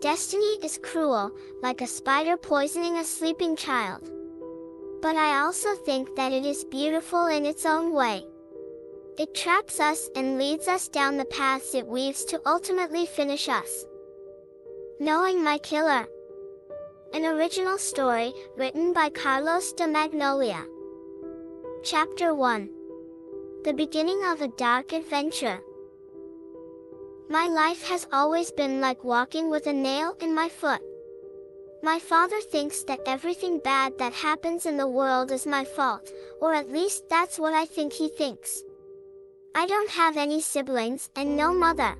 Destiny is cruel, like a spider poisoning a sleeping child. But I also think that it is beautiful in its own way. It traps us and leads us down the paths it weaves to ultimately finish us. Knowing My Killer. An original story, written by Carlos de Magnolia. Chapter 1. The beginning of a dark adventure. My life has always been like walking with a nail in my foot. My father thinks that everything bad that happens in the world is my fault, or at least that's what I think he thinks. I don't have any siblings and no mother.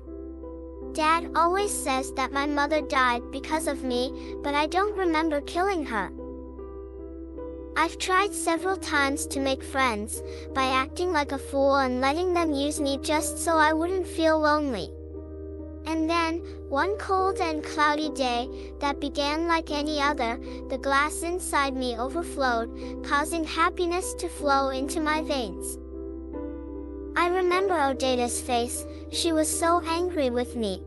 Dad always says that my mother died because of me, but I don't remember killing her. I've tried several times to make friends, by acting like a fool and letting them use me just so I wouldn't feel lonely. And then, one cold and cloudy day, that began like any other, the glass inside me overflowed, causing happiness to flow into my veins. I remember Odeta's face. She was so angry with me.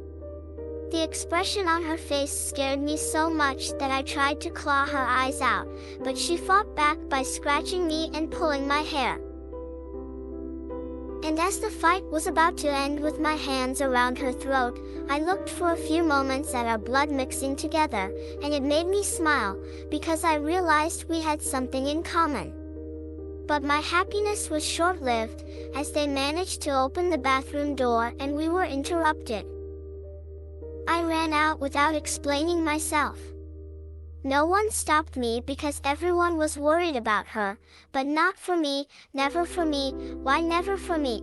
The expression on her face scared me so much that I tried to claw her eyes out, but she fought back by scratching me and pulling my hair. And as the fight was about to end with my hands around her throat, I looked for a few moments at our blood mixing together, and it made me smile, because I realized we had something in common. But my happiness was short-lived, as they managed to open the bathroom door and we were interrupted. I ran out without explaining myself. No one stopped me because everyone was worried about her, but not for me, never for me, why never for me?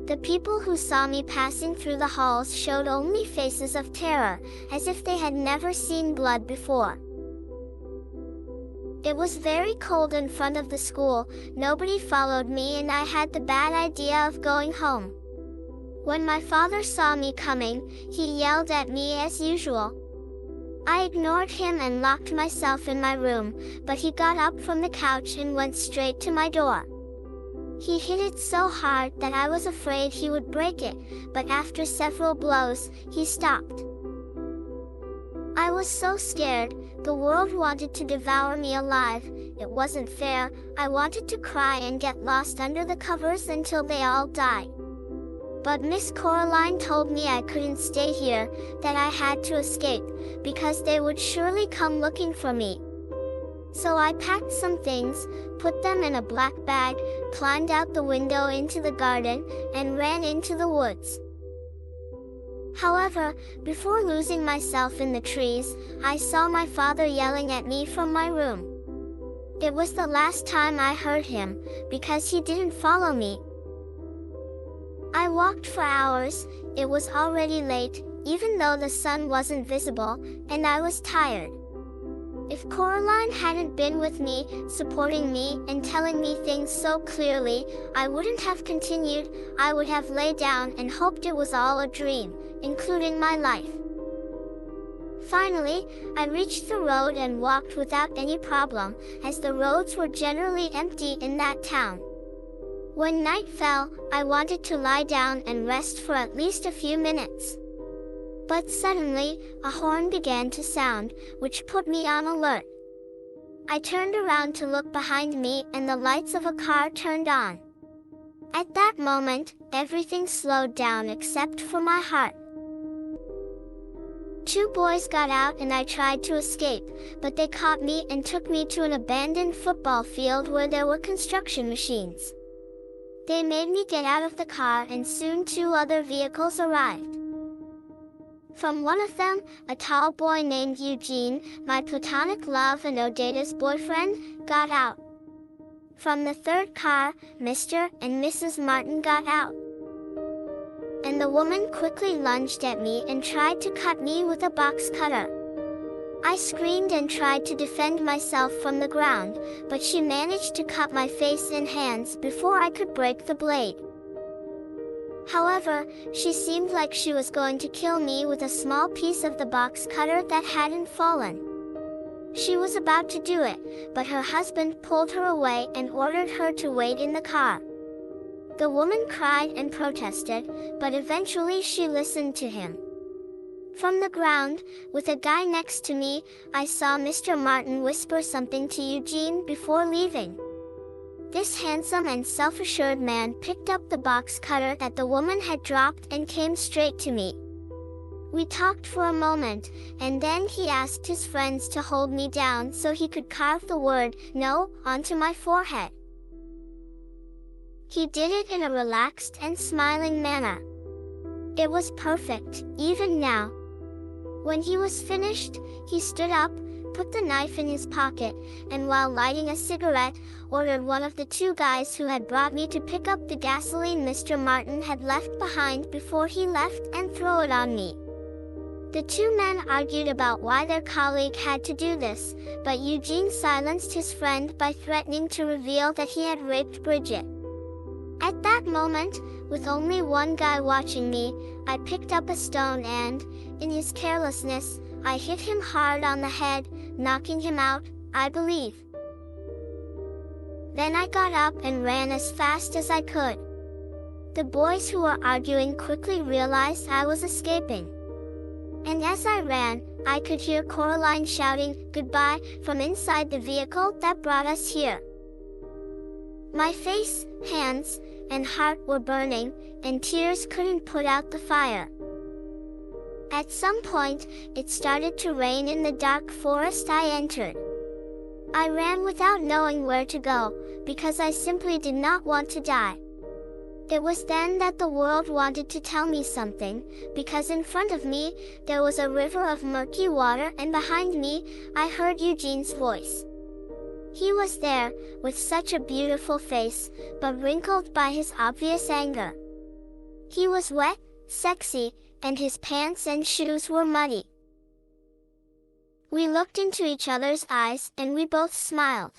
The people who saw me passing through the halls showed only faces of terror, as if they had never seen blood before. It was very cold in front of the school, nobody followed me and I had the bad idea of going home. When my father saw me coming, he yelled at me as usual. I ignored him and locked myself in my room, but he got up from the couch and went straight to my door. He hit it so hard that I was afraid he would break it, but after several blows, he stopped. I was so scared. The world wanted to devour me alive. It wasn't fair. I wanted to cry and get lost under the covers until they all died. But Miss Coraline told me I couldn't stay here, that I had to escape, because they would surely come looking for me. So I packed some things, put them in a black bag, climbed out the window into the garden, and ran into the woods. However, before losing myself in the trees, I saw my father yelling at me from my room. It was the last time I heard him, because he didn't follow me. I walked for hours. It was already late, even though the sun wasn't visible, and I was tired. If Coraline hadn't been with me, supporting me and telling me things so clearly, I wouldn't have continued. I would have laid down and hoped it was all a dream, including my life. Finally, I reached the road and walked without any problem, as the roads were generally empty in that town. When night fell, I wanted to lie down and rest for at least a few minutes. But suddenly, a horn began to sound, which put me on alert. I turned around to look behind me and the lights of a car turned on. At that moment, everything slowed down except for my heart. Two boys got out and I tried to escape, but they caught me and took me to an abandoned football field where there were construction machines. They made me get out of the car and soon two other vehicles arrived. From one of them, a tall boy named Eugene, my platonic love and Odeta's boyfriend, got out. From the third car, Mr. and Mrs. Martin got out. And the woman quickly lunged at me and tried to cut me with a box cutter. I screamed and tried to defend myself from the ground, but she managed to cut my face and hands before I could break the blade. However, she seemed like she was going to kill me with a small piece of the box cutter that hadn't fallen. She was about to do it, but her husband pulled her away and ordered her to wait in the car. The woman cried and protested, but eventually she listened to him. From the ground, with a guy next to me, I saw Mr. Martin whisper something to Eugene before leaving. This handsome and self-assured man picked up the box cutter that the woman had dropped and came straight to me. We talked for a moment, and then he asked his friends to hold me down so he could carve the word "No" onto my forehead. He did it in a relaxed and smiling manner. It was perfect, even now. When he was finished, he stood up, put the knife in his pocket, and while lighting a cigarette, ordered one of the two guys who had brought me to pick up the gasoline Mr. Martin had left behind before he left and throw it on me. The two men argued about why their colleague had to do this, but Eugene silenced his friend by threatening to reveal that he had raped Bridget. At that moment, with only one guy watching me, I picked up a stone and, in his carelessness, I hit him hard on the head, knocking him out, I believe. Then I got up and ran as fast as I could. The boys who were arguing quickly realized I was escaping. And as I ran, I could hear Coraline shouting, "Goodbye," from inside the vehicle that brought us here. My face, hands, and heart were burning, and tears couldn't put out the fire. At some point, it started to rain in the dark forest I entered. I ran without knowing where to go, because I simply did not want to die. It was then that the world wanted to tell me something, because in front of me, there was a river of murky water, and behind me, I heard Eugene's voice. He was there, with such a beautiful face, but wrinkled by his obvious anger. He was wet, sexy, and his pants and shoes were muddy. We looked into each other's eyes and we both smiled.